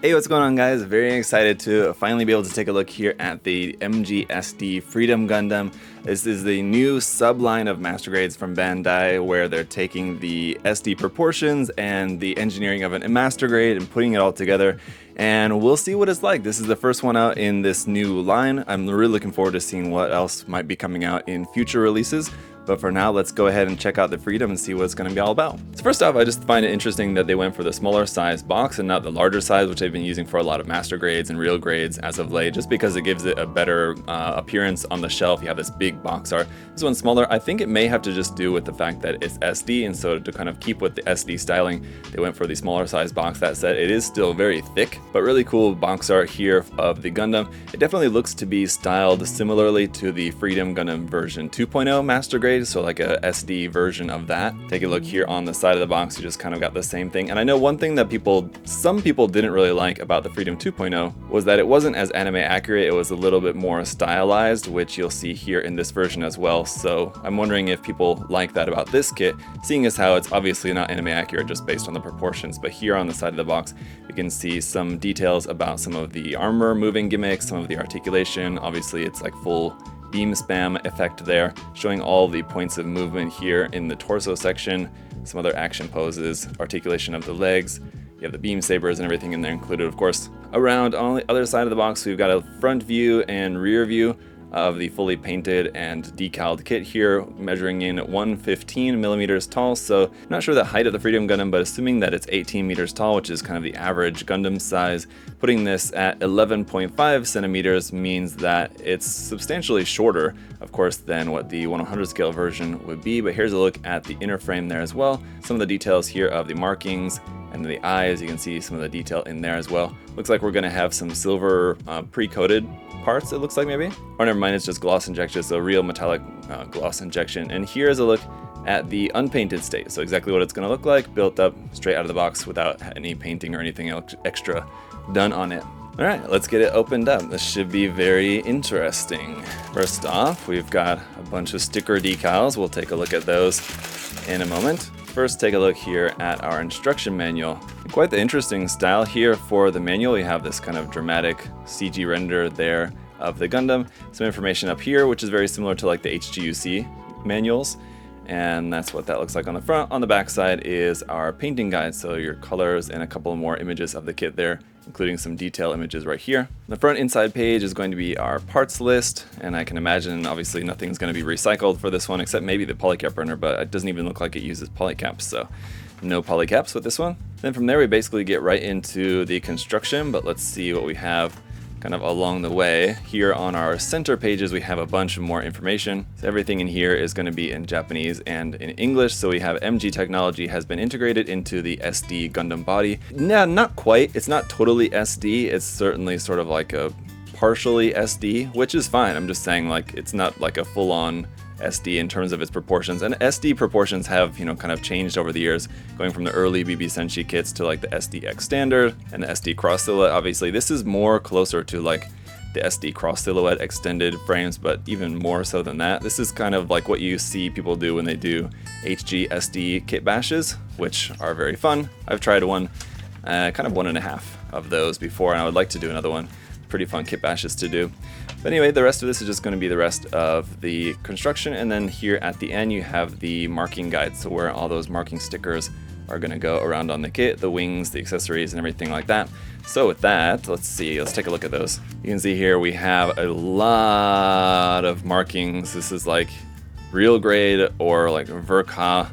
Hey, what's going on, guys? Very excited to finally be able to take a look here at the MGSD Freedom Gundam. This is the new subline of master grades from Bandai, where they're taking the SD proportions and the engineering of a master grade and putting it all together. And we'll see what it's like. This is the first one out in this new line. I'm really looking forward to seeing what else might be coming out in future releases. But for now, let's go ahead and check out the Freedom and see what it's going to be all about. So first off, I just find it interesting that they went for the smaller size box and not the larger size, which they've been using for a lot of master grades and real grades as of late, just because it gives it a better appearance on the shelf. You have this big box art. This one's smaller. I think it may have to just do with the fact that it's SD, and so to kind of keep with the SD styling, they went for the smaller size box. That said, it is still very thick, but really cool box art here of the Gundam. It definitely looks to be styled similarly to the Freedom Gundam version 2.0 master grade. So like a SD version of that. Take a look here on the side of the box, you just kind of got the same thing. And I know one thing that some people didn't really like about the Freedom 2.0 was that it wasn't as anime accurate. It was a little bit more stylized, which you'll see here in this version as well. So I'm wondering if people like that about this kit, seeing as how it's obviously not anime accurate just based on the proportions. But here on the side of the box, you can see some details about some of the armor moving gimmicks, some of the articulation. Obviously it's like full beam spam effect there, showing all the points of movement here in the torso section, some other action poses, articulation of the legs. You have the beam sabers and everything in there included, of course. Around on the other side of the box, we've got a front view and rear view of the fully painted and decaled kit here, measuring in 115 millimeters tall. So not sure the height of the Freedom Gundam, but assuming that it's 18 meters tall, which is kind of the average Gundam size, putting this at 11.5 centimeters means that it's substantially shorter, of course, than what the 100 scale version would be. But here's a look at the inner frame there as well. Some of the details here of the markings and the eyes, you can see some of the detail in there as well. Looks like we're going to have some silver pre-coated parts, it looks like, maybe. Or never mind, it's just gloss injection, so real metallic gloss injection. And here's a look at the unpainted state. So exactly what it's going to look like, built up straight out of the box without any painting or anything extra done on it. All right, let's get it opened up. This should be very interesting. First off, we've got a bunch of sticker decals. We'll take a look at those in a moment. First, take a look here at our instruction manual. Quite the interesting style here for the manual. We have this kind of dramatic CG render there of the Gundam. Some information up here, which is very similar to like the HGUC manuals. And that's what that looks like on the front. On the back side is our painting guide, so your colors and a couple more images of the kit there, including some detail images right here. The front inside page is going to be our parts list, and I can imagine obviously nothing's going to be recycled for this one except maybe the polycap burner, but it doesn't even look like it uses polycaps, so no polycaps with this one. Then from there we basically get right into the construction, but let's see what we have kind of along the way. Here on our center pages we have a bunch of more information. So everything in here is going to be in Japanese and in English. So we have MG technology has been integrated into the SD Gundam body. Nah, not quite. It's not totally SD. It's certainly sort of like a partially SD, which is fine. I'm just saying, like, it's not like a full-on SD in terms of its proportions. And SD proportions have, kind of changed over the years, going from the early BB Senshi kits to like the SDX standard and the SD cross silhouette. Obviously, this is more closer to like the SD cross silhouette extended frames, but even more so than that. This is kind of like what you see people do when they do HGSD kit bashes, which are very fun. I've tried one, kind of 1.5 of those before, and I would like to do another one. Pretty fun kit bashes to do. But anyway, the rest of this is just going to be the rest of the construction, and then here at the end you have the marking guide, so where all those marking stickers are going to go around on the kit, the wings, the accessories, and everything like that. So with that, let's take a look at those. You can see here we have a lot of markings. This is like real grade or like Verka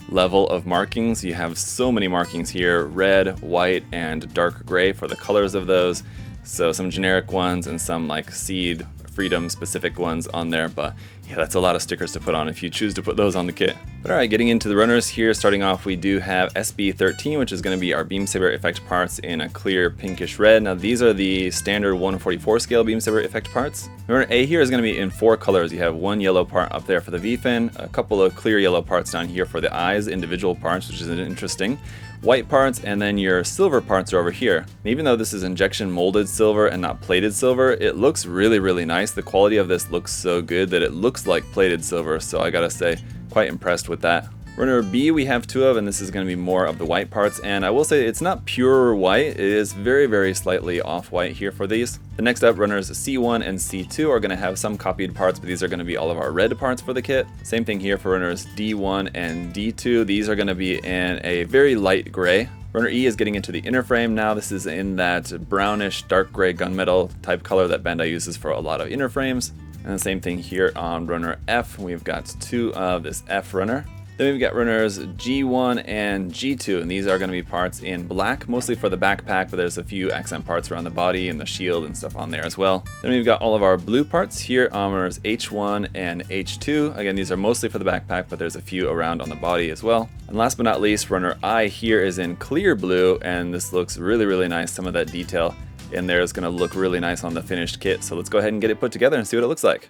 level of markings. You have so many markings here, red, white, and dark gray for the colors of those. So some generic ones and some like Seed Freedom specific ones on there, but yeah, that's a lot of stickers to put on if you choose to put those on the kit. But alright, getting into the runners here, starting off we do have SB13, which is going to be our beam saber effect parts in a clear pinkish red. Now these are the standard 1/44 scale beam saber effect parts. Runner A here is going to be in 4 colors. You have one yellow part up there for the V-fin, a couple of clear yellow parts down here for the eyes, individual parts, which is interesting. White parts, and then your silver parts are over here. Even though this is injection molded silver and not plated silver, it looks really, really nice. The quality of this looks so good that it looks like plated silver, so I gotta say, quite impressed with that. Runner B we have 2 of, and this is going to be more of the white parts, and I will say it's not pure white, it is very slightly off-white here for these. The next up, runners C1 and C2 are going to have some copied parts, but these are going to be all of our red parts for the kit. Same thing here for runners D1 and D2, these are going to be in a very light gray. Runner E is getting into the inner frame now. This is in that brownish dark gray gunmetal type color that Bandai uses for a lot of inner frames. And the same thing here on runner F, we've got 2 of this F runner. Then we've got runners G1 and G2, and these are going to be parts in black, mostly for the backpack, but there's a few accent parts around the body and the shield and stuff on there as well. Then we've got all of our blue parts here on runners H1 and H2. Again, these are mostly for the backpack, but there's a few around on the body as well. And last but not least, runner I here is in clear blue, and this looks really nice. Some of that detail in there is going to look really nice on the finished kit. So let's go ahead and get it put together and see what it looks like.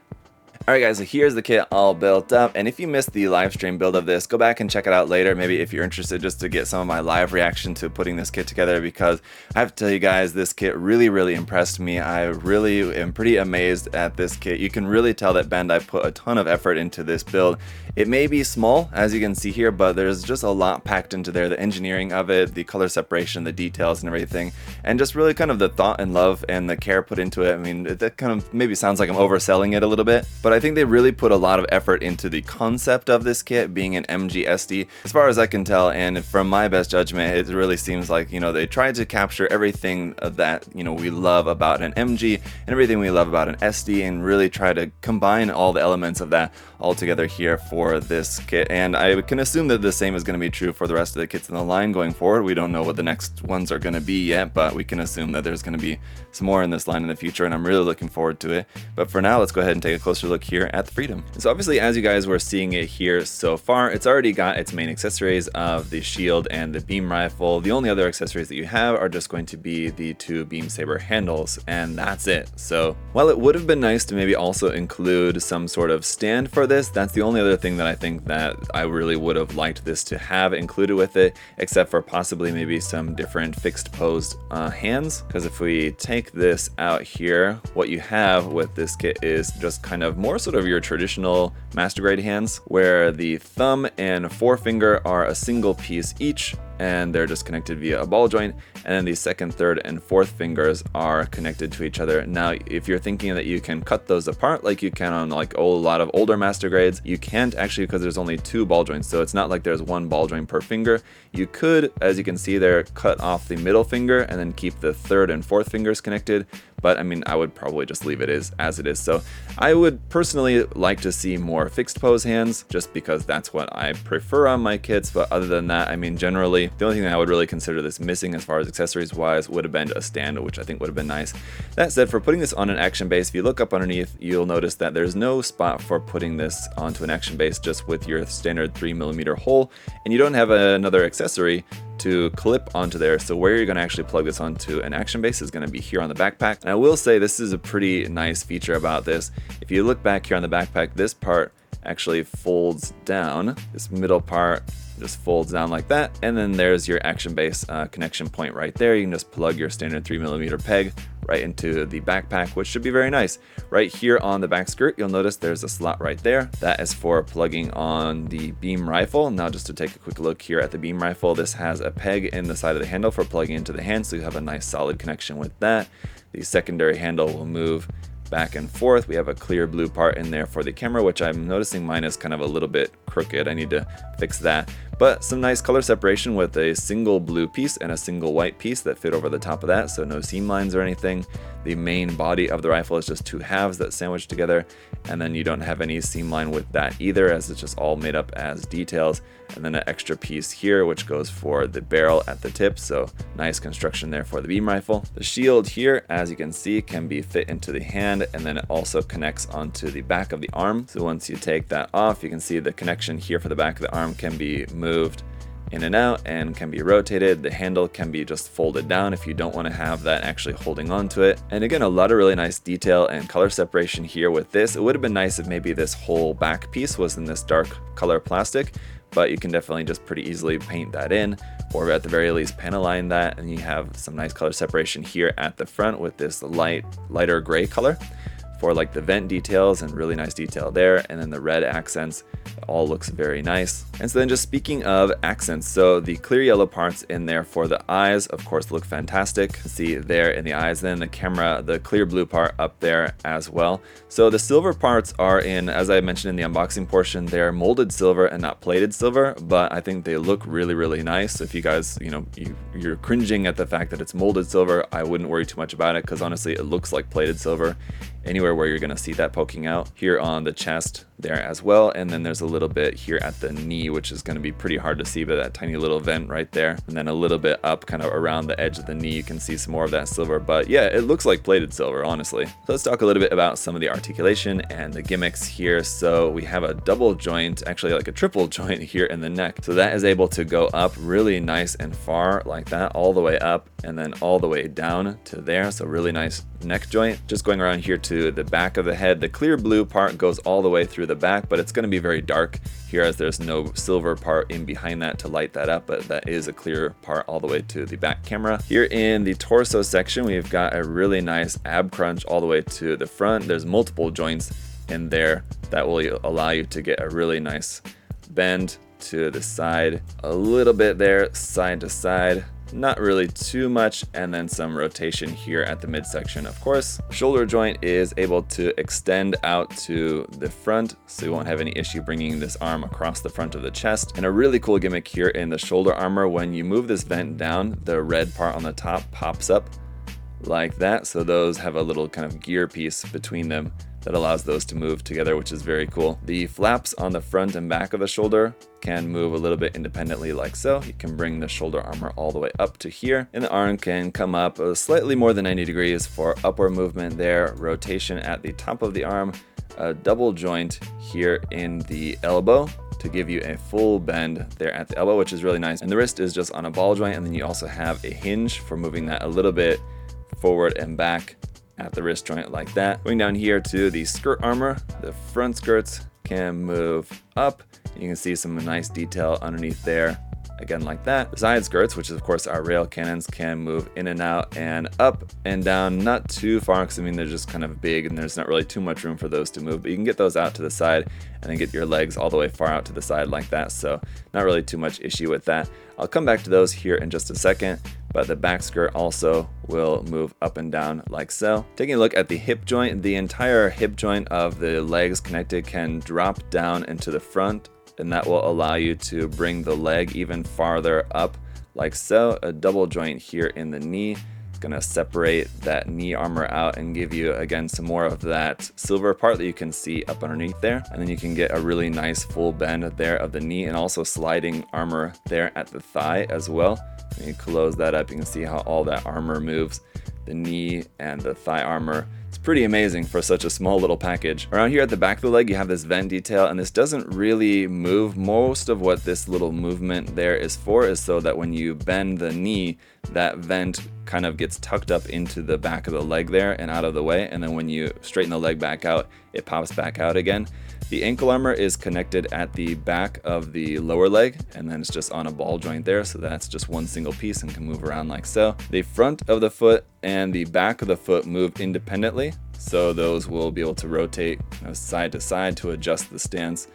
Alright guys, so here's the kit all built up, and if you missed the live stream build of this, go back and check it out later, maybe if you're interested, just to get some of my live reaction to putting this kit together, because I have to tell you guys, this kit really impressed me. I really am pretty amazed at this kit. You can really tell that Bandai put a ton of effort into this build. It may be small, as you can see here, but there's just a lot packed into there. The engineering of it, the color separation, the details and everything, and just really kind of the thought and love and the care put into it. I mean, that kind of maybe sounds like I'm overselling it a little bit, but I think they really put a lot of effort into the concept of this kit being an MGSD, as far as I can tell, and from my best judgment, it really seems like, you know, they tried to capture everything that, you know, we love about an MG and everything we love about an SD, and really try to combine all the elements of that all together here for this kit. And I can assume that the same is going to be true for the rest of the kits in the line going forward. We don't know what the next ones are going to be yet, but we can assume that there's going to be some more in this line in the future, and I'm really looking forward to it. But for now, let's go ahead and take a closer look here at the Freedom. So obviously, as you guys were seeing it here so far, it's already got its main accessories of the shield and the beam rifle. The only other accessories that you have are just going to be the 2 beam saber handles, and that's it. So while it would have been nice to maybe also include some sort of stand for this, that's the only other thing that I think that I really would have liked this to have included with it, except for possibly maybe some different fixed posed hands. Because if we take this out here, what you have with this kit is just kind of more sort of your traditional master grade hands, where the thumb and forefinger are a single piece each, and they're just connected via a ball joint, and then the second, third, and fourth fingers are connected to each other. Now, if you're thinking that you can cut those apart like you can on like a lot of older master grades, you can't actually, because there's only 2 ball joints, so it's not like there's 1 ball joint per finger. You could, as you can see there, cut off the middle finger and then keep the third and fourth fingers connected, but I mean, I would probably just leave it as it is. So I would personally like to see more fixed pose hands, just because that's what I prefer on my kits. But other than that, I mean, generally, the only thing that I would really consider this missing as far as accessories wise would have been a stand, which I think would have been nice. That said, for putting this on an action base, if you look up underneath, you'll notice that there's no spot for putting this onto an action base, just with your standard 3mm hole, and you don't have another accessory to clip onto there. So where you're going to actually plug this onto an action base is going to be here on the backpack. And I will say this is a pretty nice feature about this. If you look back here on the backpack, this part actually folds down. This middle part just folds down like that, and then there's your action base connection point right there. You can just plug your standard 3mm peg right into the backpack, which should be very nice. Right here on the back skirt, you'll notice there's a slot right there. That is for plugging on the beam rifle. Now, just to take a quick look here at the beam rifle, this has a peg in the side of the handle for plugging into the hand, so you have a nice solid connection with that. The secondary handle will move back and forth. We have a clear blue part in there for the camera, which I'm noticing mine is kind of a little bit crooked. I need to fix that. But some nice color separation with a single blue piece and a single white piece that fit over the top of that, so no seam lines or anything. The main body of the rifle is just 2 halves that sandwich together, and then you don't have any seam line with that either, as it's just all made up as details. And then an extra piece here, which goes for the barrel at the tip, so nice construction there for the beam rifle. The shield here, as you can see, can be fit into the hand, and then it also connects onto the back of the arm. So once you take that off, you can see the connection here for the back of the arm can be moved in and out and can be rotated. The handle can be just folded down if you don't want to have that actually holding on to it. And again, a lot of really nice detail and color separation here with this. It would have been nice if maybe this whole back piece was in this dark color plastic, but you can definitely just pretty easily paint that in, or at the very least panaline that, and you have some nice color separation here at the front with this lighter gray color. for like the vent details, and really nice detail there. And then the red accents, all looks very nice. And so then just speaking of accents, so the clear yellow parts in there for the eyes, of course, look fantastic. See there in the eyes, then the camera, the clear blue part up there as well. So the silver parts are in, as I mentioned in the unboxing portion, they're molded silver and not plated silver, but I think they look really, really nice. If you guys, you're cringing at the fact that it's molded silver, I wouldn't worry too much about it, because honestly, it looks like plated silver anywhere where you're going to see that poking out. Here on the chest there as well, and then there's a little bit here at the knee, which is going to be pretty hard to see, but that tiny little vent right there, and then a little bit up kind of around the edge of the knee, you can see some more of that silver. But yeah, it looks like plated silver, honestly. So let's talk a little bit about some of the articulation and the gimmicks here. So we have a double joint, actually like a triple joint here in the neck, so that is able to go up really nice and far like that, all the way up and then all the way down to there. So really nice neck joint. Just going around here to the back of the head, the clear blue part goes all the way through the back, but it's going to be very dark here as there's no silver part in behind that to light that up, but that is a clear part all the way to the back camera. Here in the torso section, we've got a really nice ab crunch all the way to the front. There's multiple joints in there that will allow you to get a really nice bend to the side, a little bit there side to side, not really too much, and then some rotation here at the midsection. Of course, shoulder joint is able to extend out to the front, so you won't have any issue bringing this arm across the front of the chest. And a really cool gimmick here in the shoulder armor, when you move this vent down, the red part on the top pops up like that, so those have a little kind of gear piece between them that allows those to move together, which is very cool. The flaps on the front and back of the shoulder can move a little bit independently like so. You can bring the shoulder armor all the way up to here, and the arm can come up slightly more than 90 degrees for upward movement there, rotation at the top of the arm, a double joint here in the elbow to give you a full bend there at the elbow, which is really nice. And the wrist is just on a ball joint, and then you also have a hinge for moving that a little bit forward and back at the wrist joint like that. Going down here to the skirt armor, the front skirts can move up. You can see some nice detail underneath there, again like that. The side skirts, which is of course our rail cannons, can move in and out and up and down, not too far, because I mean they're just kind of big and there's not really too much room for those to move, but you can get those out to the side and then get your legs all the way far out to the side like that, so not really too much issue with that. I'll come back to those here in just a second, but the back skirt also will move up and down like so. Taking a look at the hip joint, the entire hip joint of the legs connected can drop down into the front, and that will allow you to bring the leg even farther up like so. A double joint here in the knee. It's gonna separate that knee armor out and give you again some more of that silver part that you can see up underneath there, and then you can get a really nice full bend there of the knee, and also sliding armor there at the thigh as well. When you close that up, you can see how all that armor moves, the knee and the thigh armor. It's pretty amazing for such a small little package. Around here at the back of the leg, you have this vent detail, and this doesn't really move. Most of what this little movement there is for is so that when you bend the knee, that vent kind of gets tucked up into the back of the leg there and out of the way, and then when you straighten the leg back out, it pops back out again. The ankle armor is connected at the back of the lower leg, and then it's just on a ball joint there, so that's just one single piece and can move around like so. The front of the foot and the back of the foot move independently, so those will be able to rotate side to side to adjust the stance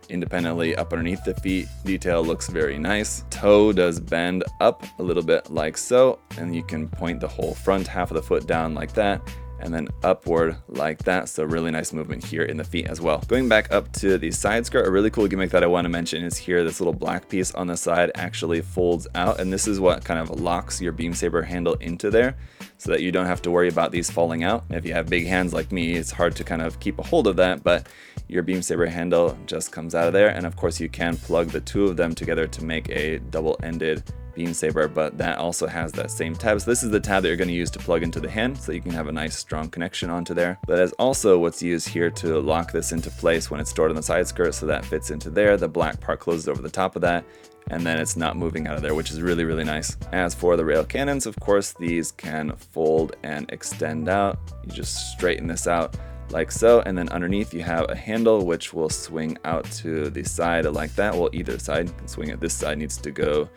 independently up underneath the feet. Detail looks very nice. Toe does bend up a little bit like so, and you can point the whole front half of the foot down like that, and then upward like that, so really nice movement here in the feet as well. Going back up to the side skirt, a really cool gimmick that I want to mention is here, this little black piece on the side actually folds out, and this is what kind of locks your beam saber handle into there, so that you don't have to worry about these falling out. If you have big hands like me, it's hard to kind of keep a hold of that, but your beam saber handle just comes out of there, and of course you can plug the two of them together to make a double-ended beam saber, but that also has that same tab. So this is the tab that you're going to use to plug into the hand, so you can have a nice strong connection onto there. That is also what's used here to lock this into place when it's stored on the side skirt, so that fits into there. The black part closes over the top of that, and then it's not moving out of there, which is really, really nice. As for the rail cannons, of course, these can fold and extend out. You just straighten this out like so, and then underneath you have a handle which will swing out to the side like that. Well, either side can swing it. This side needs to go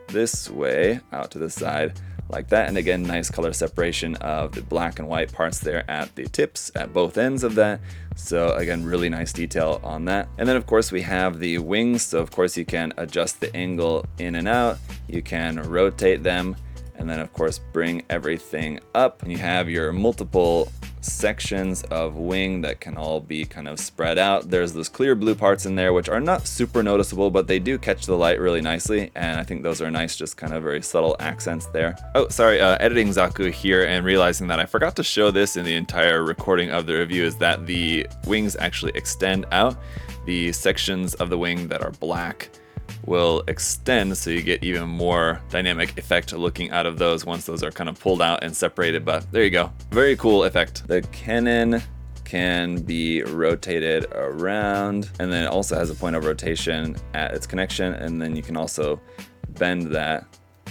this way out to the side like that. And again, nice color separation of the black and white parts there at the tips at both ends of that. So again, really nice detail on that. And then of course we have the wings. So of course you can adjust the angle in and out. You can rotate them, and then of course bring everything up. And you have your multiple sections of wing that can all be kind of spread out. There's those clear blue parts in there which are not super noticeable, but they do catch the light really nicely, and I think those are nice, just kind of very subtle accents there. Oh, sorry, editing Zaku here and realizing that I forgot to show this in the entire recording of the review, is that the wings actually extend out. The sections of the wing that are black will extend, so you get even more dynamic effect looking out of those once those are kind of pulled out and separated. But there you go, very cool effect. The cannon can be rotated around, and then it also has a point of rotation at its connection, and then you can also bend that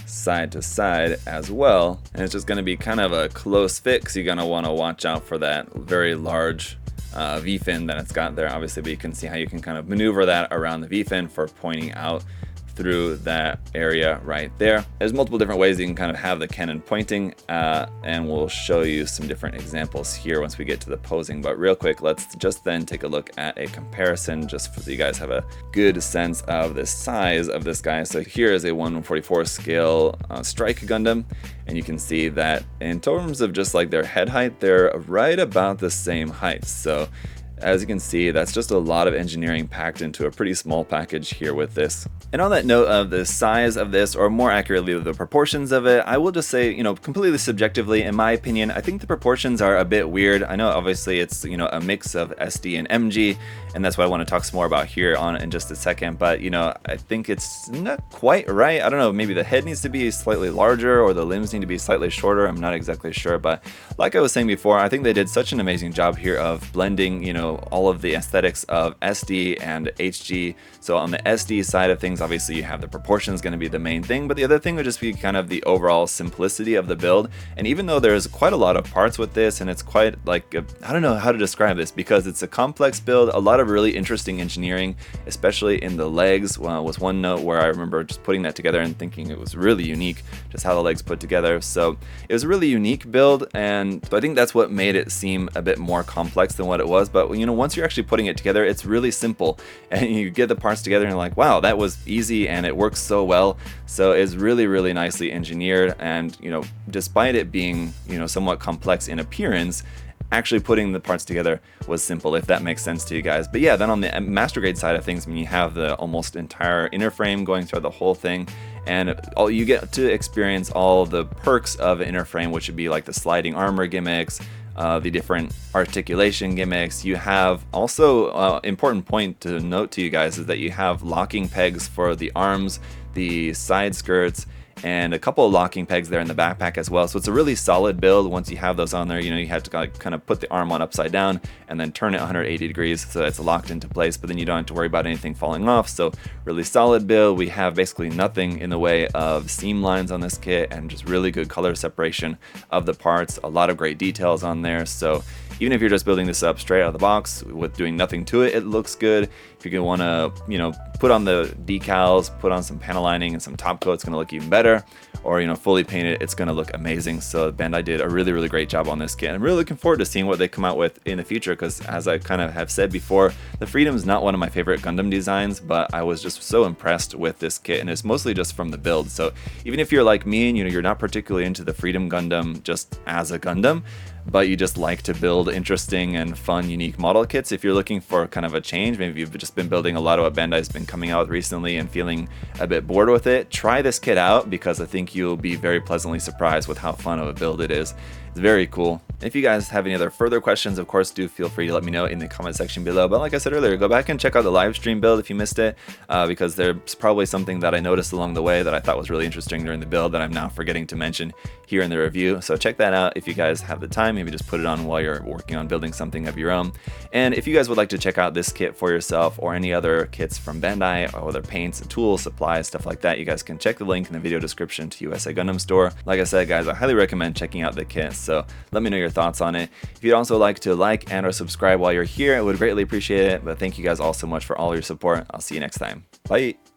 side to side as well, and it's just going to be kind of a close fit because you're going to want to watch out for that very large V-fin that it's got there, obviously, but you can see how you can kind of maneuver that around the V-fin for pointing out through that area right there. There's multiple different ways you can kind of have the cannon pointing, and we'll show you some different examples here once we get to the posing. But real quick, let's just then take a look at a comparison just so you guys have a good sense of the size of this guy. So here is a 1/144 scale Strike Gundam, and you can see that in terms of just like their head height, they're right about the same height. So as you can see, that's just a lot of engineering packed into a pretty small package here with this. And on that note of the size of this, or more accurately the proportions of it, I will just say, completely subjectively, in my opinion, I think the proportions are a bit weird. I know obviously it's, a mix of SD and MG, and that's what I want to talk some more about here on in just a second, but I think it's not quite right. I don't know, maybe the head needs to be slightly larger or the limbs need to be slightly shorter. I'm not exactly sure, but like I was saying before, I think they did such an amazing job here of blending, all of the aesthetics of SD and HG. So on the SD side of things, obviously you have the proportions going to be the main thing, but the other thing would just be kind of the overall simplicity of the build. And even though there's quite a lot of parts with this, and it's quite like, I don't know how to describe this, because it's a complex build, a lot of really interesting engineering, especially in the legs. Was one note where I remember just putting that together and thinking it was really unique, just how the legs put together. So it was a really unique build, and I think that's what made it seem a bit more complex than what it was. But once you're actually putting it together, it's really simple, and you get the parts together and you're like, wow, that was easy and it works so well. So it's really, really nicely engineered, and despite it being somewhat complex in appearance, actually putting the parts together was simple, if that makes sense to you guys. But yeah, then on the master grade side of things, you have the almost entire inner frame going through the whole thing, and you get to experience all the perks of an inner frame, which would be like the sliding armor gimmicks, the different articulation gimmicks. You have also, important point to note to you guys is that you have locking pegs for the arms, the side skirts, and a couple of locking pegs there in the backpack as well. So it's a really solid build. Once you have those on there, you have to kind of put the arm on upside down and then turn it 180 degrees so it's locked into place, but then you don't have to worry about anything falling off. So really solid build. We have basically nothing in the way of seam lines on this kit, and just really good color separation of the parts. A lot of great details on there. So even if you're just building this up straight out of the box with doing nothing to it, it looks good. If you're going to want to, put on the decals, put on some panel lining and some top coat, it's going to look even better. Or, fully paint it, it's going to look amazing. So Bandai did a really, really great job on this kit. I'm really looking forward to seeing what they come out with in the future, because as I kind of have said before, the Freedom is not one of my favorite Gundam designs, but I was just so impressed with this kit, and it's mostly just from the build. So even if you're like me and you're not particularly into the Freedom Gundam just as a Gundam, but you just like to build interesting and fun, unique model kits, if you're looking for kind of a change, maybe you've just been building a lot of what Bandai's been coming out with recently and feeling a bit bored with it, try this kit out, because I think you'll be very pleasantly surprised with how fun of a build it is. It's very cool. If you guys have any other further questions, of course, do feel free to let me know in the comment section below. But like I said earlier, go back and check out the live stream build if you missed it, because there's probably something that I noticed along the way that I thought was really interesting during the build that I'm now forgetting to mention here in the review. So check that out if you guys have the time. Maybe just put it on while you're working on building something of your own. And if you guys would like to check out this kit for yourself, or any other kits from Bandai, or other paints, tools, supplies, stuff like that, you guys can check the link in the video description to USA Gundam Store. Like I said, guys, I highly recommend checking out the kit. So let me know your thoughts on it. If you'd also like to like and or subscribe while you're here, I would greatly appreciate it. But thank you guys all so much for all your support. I'll see you next time. Bye.